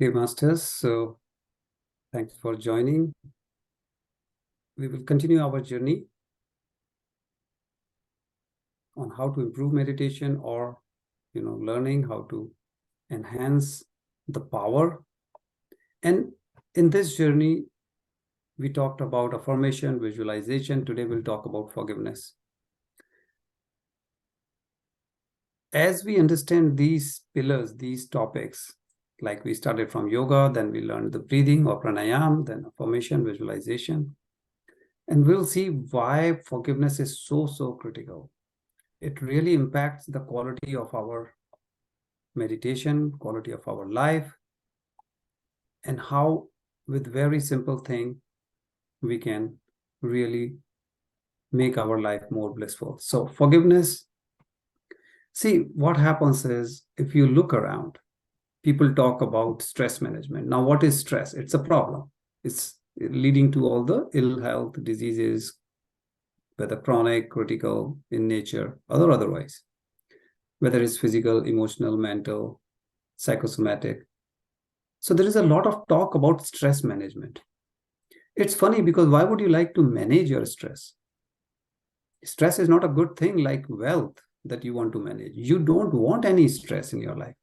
Hey, Masters. So, thanks for joining. We will continue our journey on how to improve meditation or, learning how to enhance the power. And in this journey, we talked about affirmation, visualization. Today, we'll talk about forgiveness. As we understand these pillars, these topics, like we started from yoga, then we learned the breathing or pranayam, then affirmation, visualization. And we'll see why forgiveness is so critical. It really impacts the quality of our meditation, quality of our life, and how with very simple thing we can really make our life more blissful. So forgiveness, see what happens is if you look around, people talk about stress management. Now, what is stress? It's a problem. It's leading to all the ill health diseases, whether chronic, critical in nature, or otherwise, whether it's physical, emotional, mental, psychosomatic. So there is a lot of talk about stress management. It's funny because why would you like to manage your stress? Stress is not a good thing like wealth that you want to manage. You don't want any stress in your life.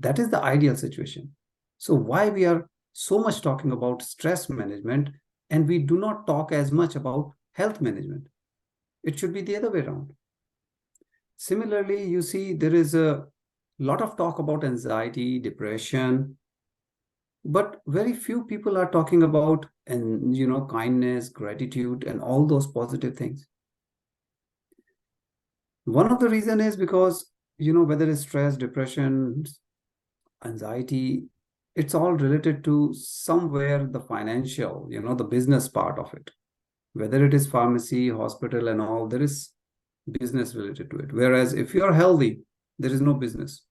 That is the ideal situation. So why we are so much talking about stress management and we do not talk as much about health management? It should be the other way around. Similarly, you see there is a lot of talk about anxiety, depression, but very few people are talking about kindness, gratitude, and all those positive things. One of the reason is because whether it's stress, depression, anxiety, it's all related to somewhere the financial, the business part of it. Whether it is pharmacy, hospital, and all, there is business related to it. Whereas if you are healthy, there is no business.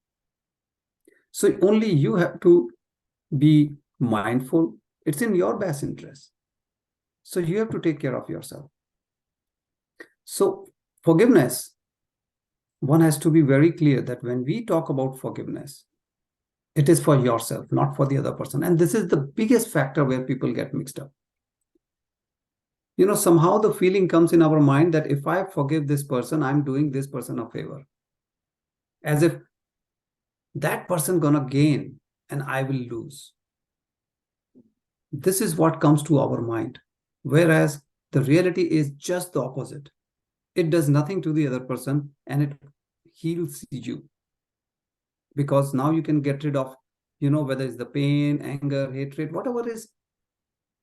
So only you have to be mindful. It's in your best interest. So you have to take care of yourself. So forgiveness, one has to be very clear that when we talk about forgiveness, it is for yourself, not for the other person. And this is the biggest factor where people get mixed up. Somehow the feeling comes in our mind that if I forgive this person, I'm doing this person a favor. As if that person gonna gain and I will lose. This is what comes to our mind. Whereas the reality is just the opposite. It does nothing to the other person and it heals you. Because now you can get rid of, whether it's the pain, anger, hatred, whatever is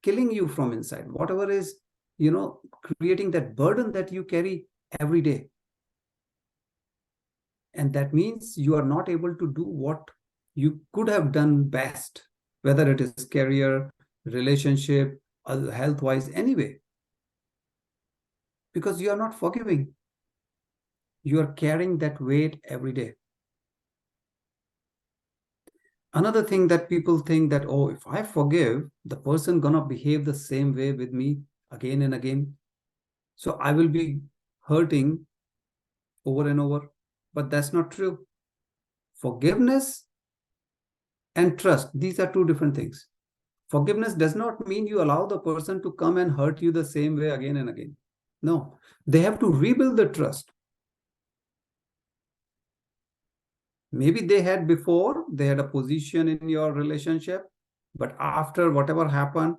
killing you from inside, whatever is, creating that burden that you carry every day. And that means you are not able to do what you could have done best, whether it is career, relationship, health-wise, anyway. Because you are not forgiving. You are carrying that weight every day. Another thing that people think that, oh, if I forgive, the person gonna behave the same way with me again and again. So I will be hurting over and over. But that's not true. Forgiveness and trust, these are two different things. Forgiveness does not mean you allow the person to come and hurt you the same way again and again. No, they have to rebuild the trust. Maybe they had before, they had a position in your relationship, but after whatever happened,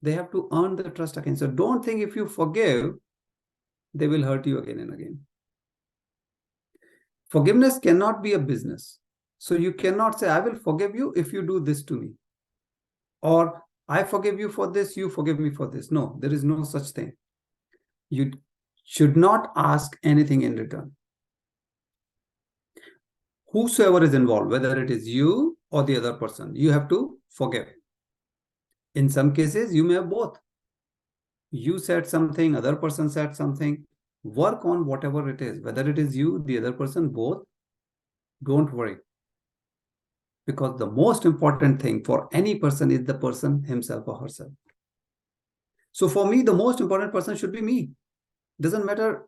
they have to earn the trust again. So don't think if you forgive, they will hurt you again and again. Forgiveness cannot be a business. So you cannot say, I will forgive you if you do this to me. Or I forgive you for this, you forgive me for this. No, there is no such thing. You should not ask anything in return. Whosoever is involved, whether it is you or the other person, you have to forgive. In some cases, you may have both. You said something, other person said something. Work on whatever it is, whether it is you, the other person, both. Don't worry. Because the most important thing for any person is the person himself or herself. So for me, the most important person should be me. Doesn't matter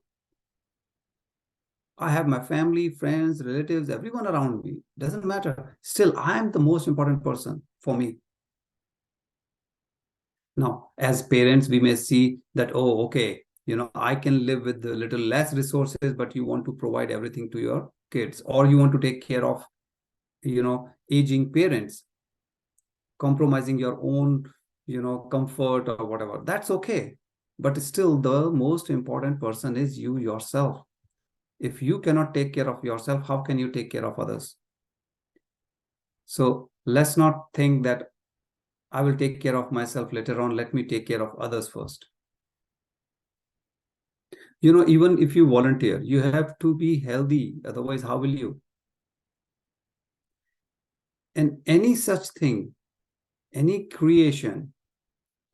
I have my family, friends, relatives, everyone around me. Doesn't matter. Still, I am the most important person for me. Now, as parents, we may see that, oh, okay, I can live with a little less resources, but you want to provide everything to your kids, or you want to take care of, aging parents, compromising your own, comfort or whatever. That's okay. But still, the most important person is you yourself. If you cannot take care of yourself, how can you take care of others? So let's not think that I will take care of myself later on. Let me take care of others first. Even if you volunteer, you have to be healthy. Otherwise, how will you? And any such thing, any creation,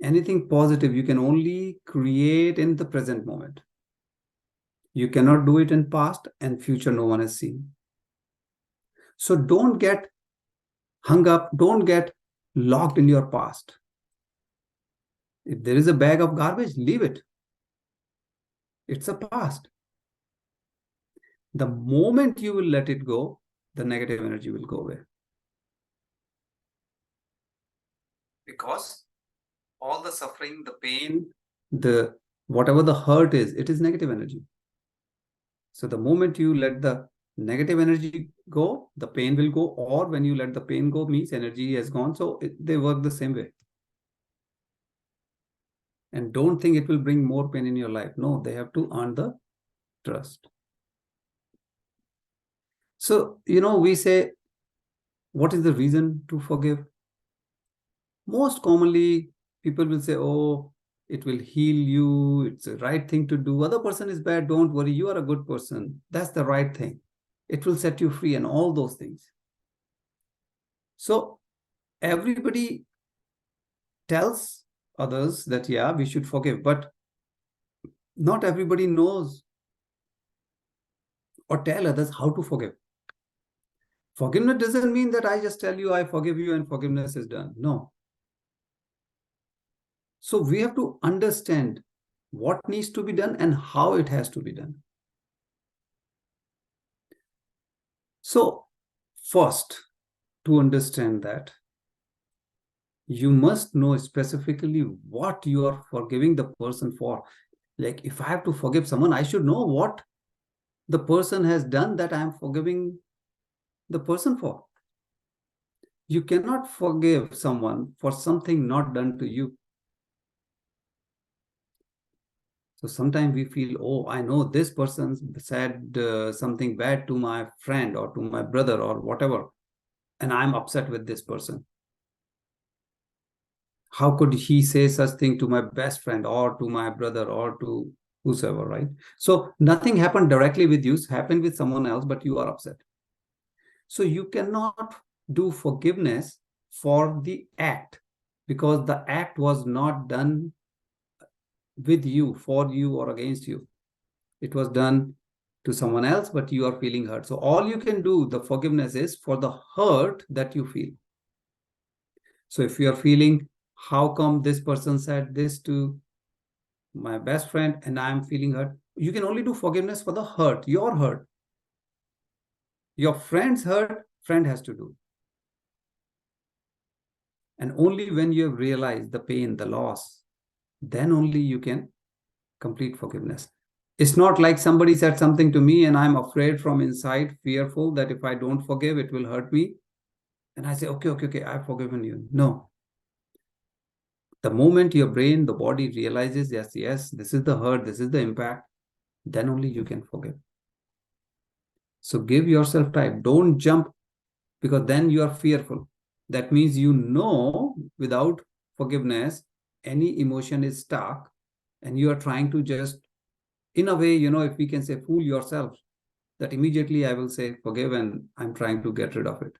anything positive, you can only create in the present moment. You cannot do it in past and future no one has seen. So don't get hung up, don't get locked in your past. If there is a bag of garbage, leave it. It's a past. The moment you will let it go, the negative energy will go away. Because all the suffering, the pain, the whatever the hurt is, it is negative energy. So the moment you let the negative energy go, the pain will go, or when you let the pain go, means energy has gone. So they work the same way. And don't think it will bring more pain in your life. No, they have to earn the trust. So, we say, what is the reason to forgive? Most commonly, people will say, oh, it will heal you. It's the right thing to do. Other person is bad. Don't worry. You are a good person. That's the right thing. It will set you free and all those things. So everybody tells others that, yeah, we should forgive, but not everybody knows or tell others how to forgive. Forgiveness doesn't mean that I just tell you I forgive you and forgiveness is done. No. So we have to understand what needs to be done and how it has to be done. So first, to understand that, you must know specifically what you are forgiving the person for. Like if I have to forgive someone, I should know what the person has done that I am forgiving the person for. You cannot forgive someone for something not done to you. So sometimes we feel, oh, I know this person said something bad to my friend or to my brother or whatever, and I'm upset with this person. How could he say such thing to my best friend or to my brother or to whosoever, right? So nothing happened directly with you, it happened with someone else, but you are upset. So you cannot do forgiveness for the act because the act was not done with you, for you, or against you. It was done to someone else, but you are feeling hurt. So all you can do, the forgiveness is for the hurt that you feel. So if you are feeling, how come this person said this to my best friend and I'm feeling hurt? You can only do forgiveness for the hurt, your hurt. Your friend's hurt, friend has to do. And only when you have realized the pain, the loss, then only you can complete forgiveness. It's not like somebody said something to me and I'm afraid from inside, fearful that if I don't forgive, it will hurt me. And I say, okay, I've forgiven you. No. The moment your brain, the body realizes, yes, this is the hurt, this is the impact, then only you can forgive. So give yourself time. Don't jump because then you are fearful. That means without forgiveness, any emotion is stuck and you are trying to just, in a way, if we can say, fool yourself, that immediately I will say forgive and I'm trying to get rid of it.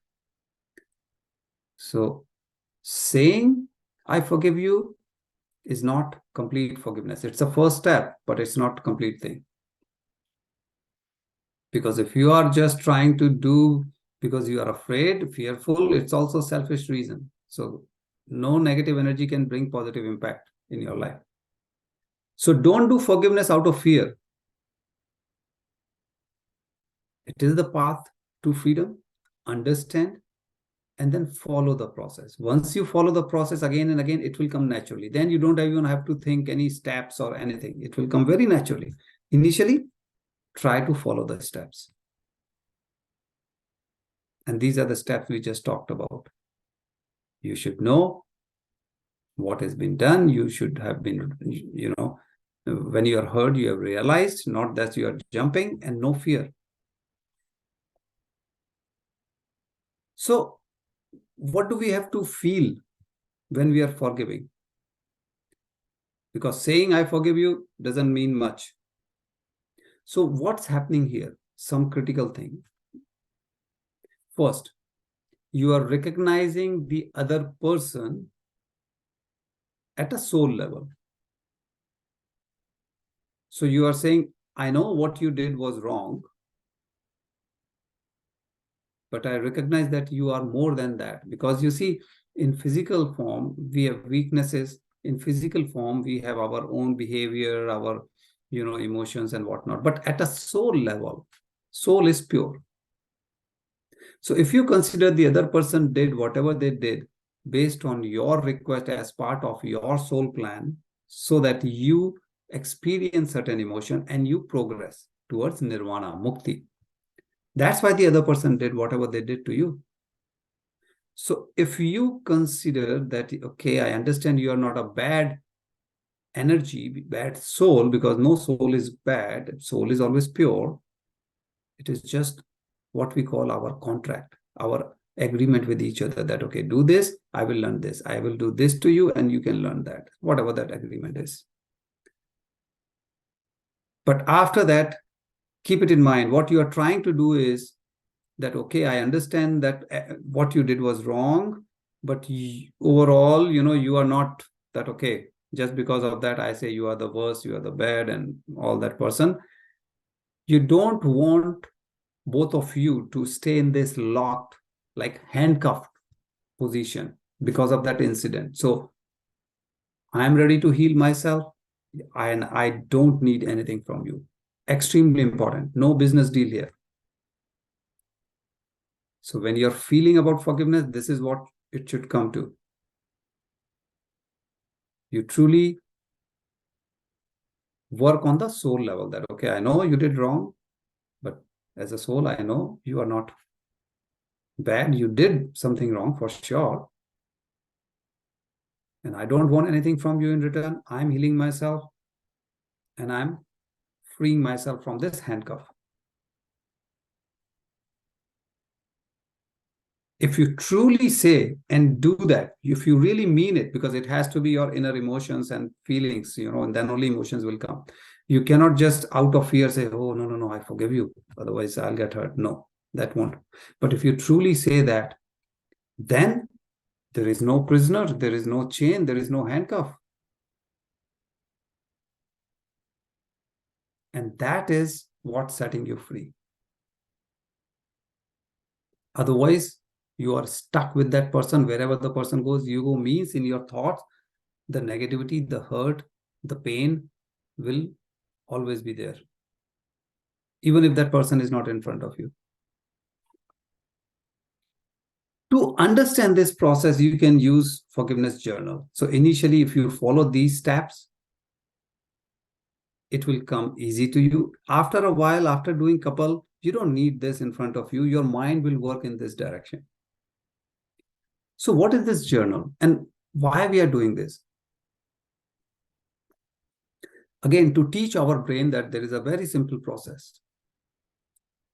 So saying I forgive you is not complete forgiveness. It's a first step, but it's not complete thing. Because if you are just trying to do because you are afraid, fearful, it's also selfish reason. So no negative energy can bring positive impact in your life. So don't do forgiveness out of fear. It is the path to freedom. Understand and then follow the process. Once you follow the process again and again, it will come naturally. Then you don't even have to think any steps or anything. It will come very naturally. Initially, try to follow the steps. And these are the steps we just talked about. You should know what has been done. You should have been, when you are heard, you have realized, not that you are jumping, and no fear. So, what do we have to feel when we are forgiving? Because saying I forgive you doesn't mean much. So what's happening here? Some critical thing. First, you are recognizing the other person at a soul level. So you are saying, I know what you did was wrong, but I recognize that you are more than that. Because you see, in physical form, we have weaknesses. In physical form, we have our own behavior, our emotions and whatnot. But at a soul level, soul is pure. So if you consider the other person did whatever they did based on your request as part of your soul plan, so that you experience certain emotion and you progress towards nirvana, mukti. That's why the other person did whatever they did to you. So if you consider that, okay, I understand you are not a bad energy, bad soul, because no soul is bad, soul is always pure. It is just what we call our contract, our agreement with each other that, okay, do this, I will learn this. I will do this to you and you can learn that, whatever that agreement is. But after that, keep it in mind, what you are trying to do is that, okay, I understand that what you did was wrong, but overall, you are not that, okay, just because of that, I say you are the worst, you are the bad and all that person. You don't want both of you to stay in this locked, like handcuffed position because of that incident. So I am ready to heal myself and I don't need anything from you. Extremely important. No business deal here. So when you're feeling about forgiveness, this is what it should come to. You truly work on the soul level that, okay, I know you did wrong, but as a soul, I know you are not bad. You did something wrong for sure. And I don't want anything from you in return. I'm healing myself and I'm freeing myself from this handcuff. If you truly say and do that, if you really mean it, because it has to be your inner emotions and feelings, and then only emotions will come. You cannot just out of fear say, oh, no, I forgive you. Otherwise, I'll get hurt. No, that won't. But if you truly say that, then there is no prisoner, there is no chain, there is no handcuff. And that is what's setting you free. Otherwise, you are stuck with that person. Wherever the person goes, you go, means in your thoughts, the negativity, the hurt, the pain will always be there, even if that person is not in front of you. To understand this process, you can use forgiveness journal. So initially, if you follow these steps, it will come easy to you. After a while, after doing couple, you don't need this in front of you. Your mind will work in this direction. So what is this journal and why we are doing this? Again, to teach our brain that there is a very simple process.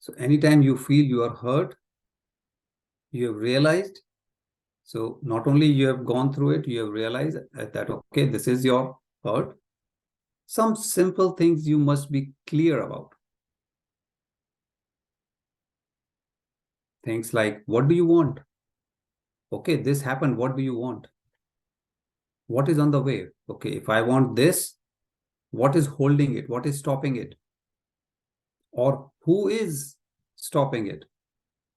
So anytime you feel you are hurt, you have realized, so not only you have gone through it, you have realized that, okay, this is your hurt. Some simple things you must be clear about. Things like, what do you want? Okay, this happened. What do you want? What is on the way? Okay, if I want this, what is holding it? What is stopping it? Or who is stopping it?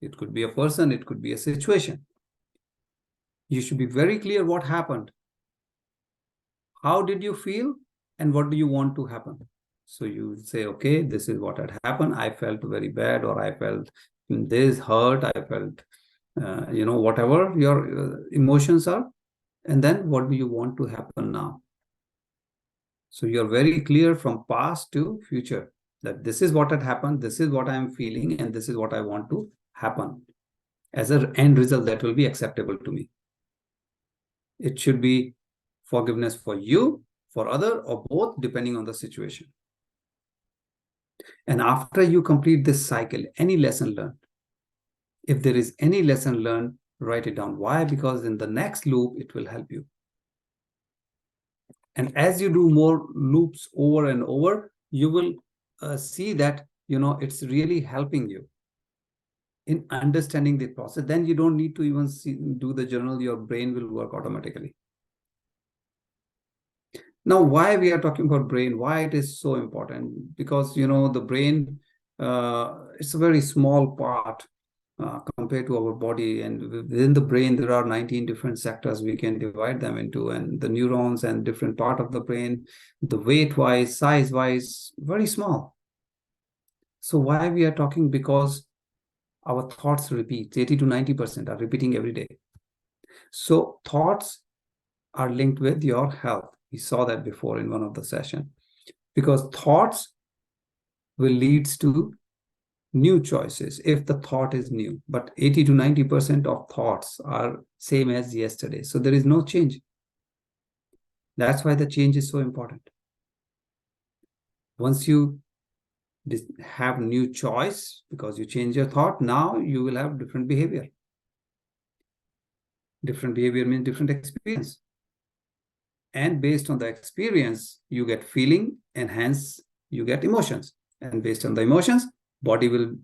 It could be a person, it could be a situation. You should be very clear what happened. How did you feel? And what do you want to happen? So you say, okay, this is what had happened. I felt very bad, or I felt this hurt. I felt, whatever your emotions are. And then what do you want to happen now? So you're very clear from past to future that this is what had happened, this is what I'm feeling, and this is what I want to happen as an end result that will be acceptable to me. It should be forgiveness for you, for other, or both, depending on the situation. And after you complete this cycle, any lesson learned, if there is any lesson learned, write it down. Why? Because in the next loop, it will help you. And as you do more loops over and over, you will see that, it's really helping you in understanding the process. Then you don't need to even do the journal. Your brain will work automatically. Now, why we are talking about brain, why it is so important? Because, the brain, it's a very small part compared to our body. And within the brain, there are 19 different sectors we can divide them into, and the neurons and different part of the brain, the weight-wise, size-wise, very small. So why we are talking? Because our thoughts repeat, 80 to 90% are repeating every day. So thoughts are linked with your health. We saw that before in one of the sessions. Because thoughts will lead to new choices if the thought is new. But 80 to 90% of thoughts are same as yesterday. So there is no change. That's why the change is so important. Once you have new choice, because you change your thought, now you will have different behavior. Different behavior means different experience. And based on the experience, you get feeling, and hence you get emotions. And based on the emotions, body will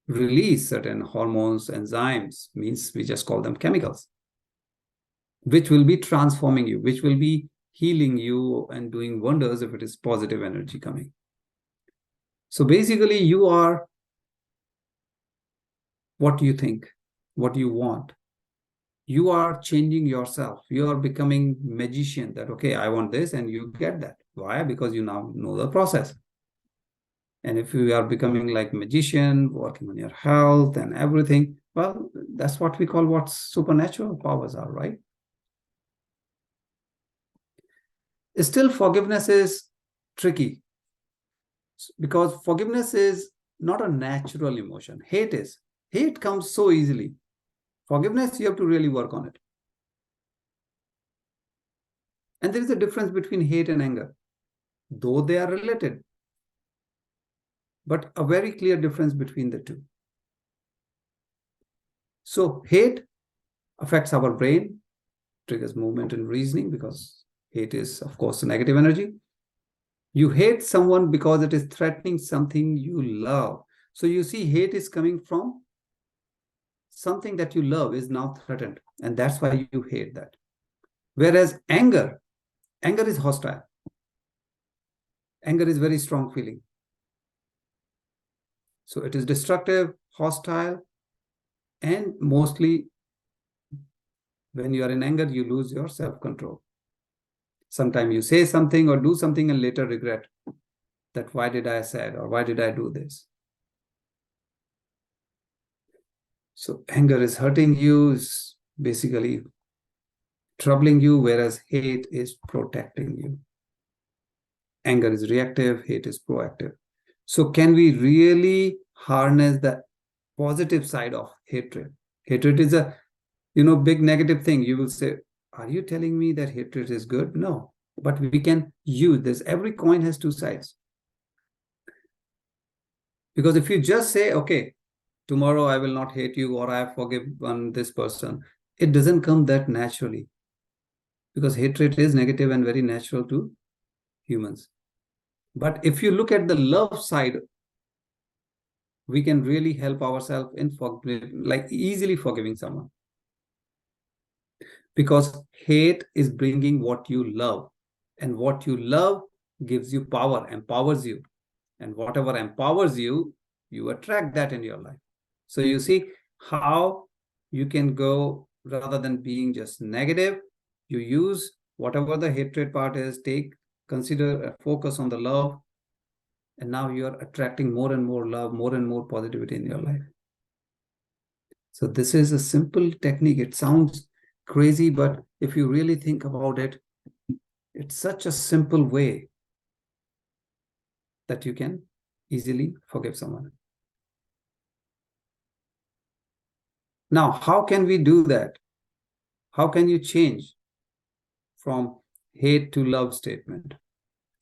release certain hormones, enzymes, means we just call them chemicals, which will be transforming you, which will be healing you and doing wonders if it is positive energy coming. So basically, you are what you think, what you want. You are changing yourself. You are becoming magician that, okay, I want this, and you get that. Why? Because you now know the process. And if you are becoming like magician, working on your health and everything, well, that's what we call what supernatural powers are, right? Still, forgiveness is tricky because forgiveness is not a natural emotion. Hate is. Hate comes so easily. Forgiveness, you have to really work on it. And there is a difference between hate and anger, though they are related, but a very clear difference between the two. So hate affects our brain, triggers movement and reasoning, because hate is, of course, a negative energy. You hate someone because it is threatening something you love. So you see, hate is coming from something that you love is now threatened, and that's why you hate that. Whereas anger is hostile. Anger is very strong feeling. So it is destructive, hostile, and mostly when you are in anger, you lose your self-control. Sometimes you say something or do something and later regret that why did I say, or why did I do this? So anger is hurting you, is basically troubling you, whereas hate is protecting you. Anger is reactive, hate is proactive. So can we really harness the positive side of hatred? Hatred is a, big negative thing. You will say, are you telling me that hatred is good? No, but we can use this. Every coin has two sides. Because if you just say, okay, tomorrow I will not hate you, or I have forgiven this person, it doesn't come that naturally. Because hatred is negative and very natural to humans. But if you look at the love side, we can really help ourselves in easily forgiving someone. Because hate is bringing what you love, and what you love gives you power, empowers you, and whatever empowers you, you attract that in your life. So you see how you can go, rather than being just negative, you use whatever the hatred part is, consider, focus on the love, And now you are attracting more and more love, more and more positivity in your life. So this is a simple technique. It sounds crazy, but if you really think about it, it's such a simple way that you can easily forgive someone. Now, how can we do that? How can you change from hate to love statement?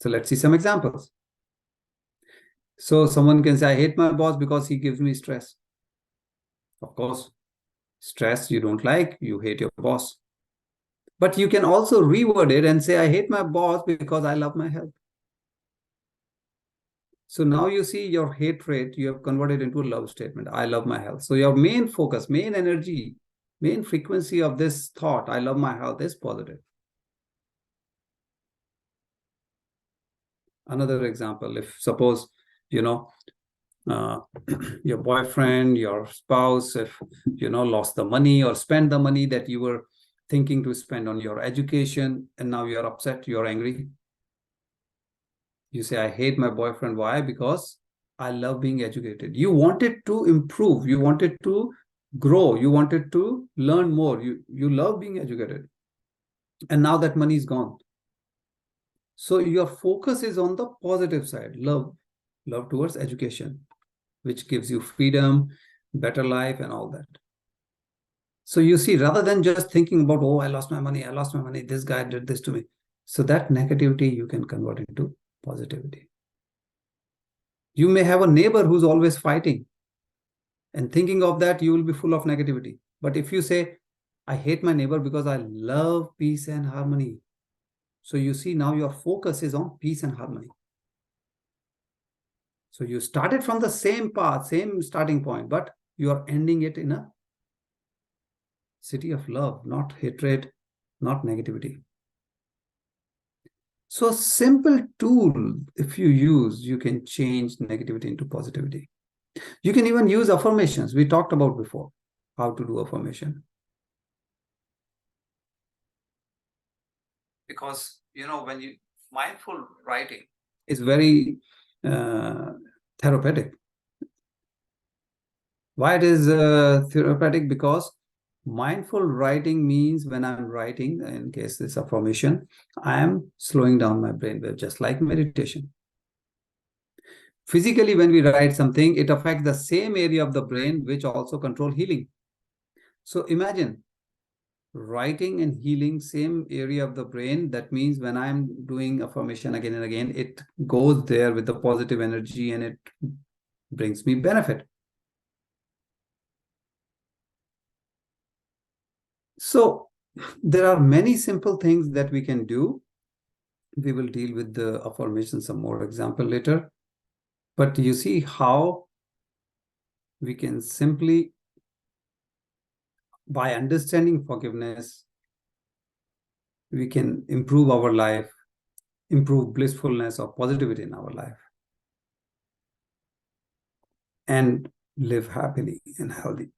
So let's see some examples. So someone can say, I hate my boss because he gives me stress. Of course, stress you don't like, you hate your boss. But you can also reword it and say, I hate my boss because I love my health. So now you see your hatred, you have converted into a love statement. I love my health. So your main focus, main energy, main frequency of this thought, I love my health, is positive. Another example, if suppose, uh, your boyfriend, your spouse, if, lost the money or spent the money that you were thinking to spend on your education, and now you're upset, you're angry. You say, I hate my boyfriend. Why? Because I love being educated. You wanted to improve. You wanted to grow. You wanted to learn more. You love being educated. And now that money is gone. So your focus is on the positive side, love towards education, which gives you freedom, better life, and all that. So you see, rather than just thinking about, oh, I lost my money, this guy did this to me. So that negativity you can convert into positivity. You may have a neighbor who's always fighting, and thinking of that, you will be full of negativity. But if you say, I hate my neighbor because I love peace and harmony. So you see, now your focus is on peace and harmony. So you started from the same path, same starting point, but you are ending it in a city of love, not hatred, not negativity. So a simple tool, if you use, you can change negativity into positivity. You can even use affirmations. We talked about before how to do affirmation. Because, when you mindful writing is very therapeutic. Why it is therapeutic? Because mindful writing means when I'm writing, in case this affirmation, I am slowing down my brainwave, just like meditation. Physically, when we write something, it affects the same area of the brain which also control healing. So imagine writing and healing same area of the brain. That means when I'm doing affirmation again and again, it goes there with the positive energy and it brings me benefit. So there are many simple things that we can do. We will deal with the affirmation, some more example later. But you see how we can simply, by understanding forgiveness, we can improve our life, improve blissfulness or positivity in our life, and live happily and healthy.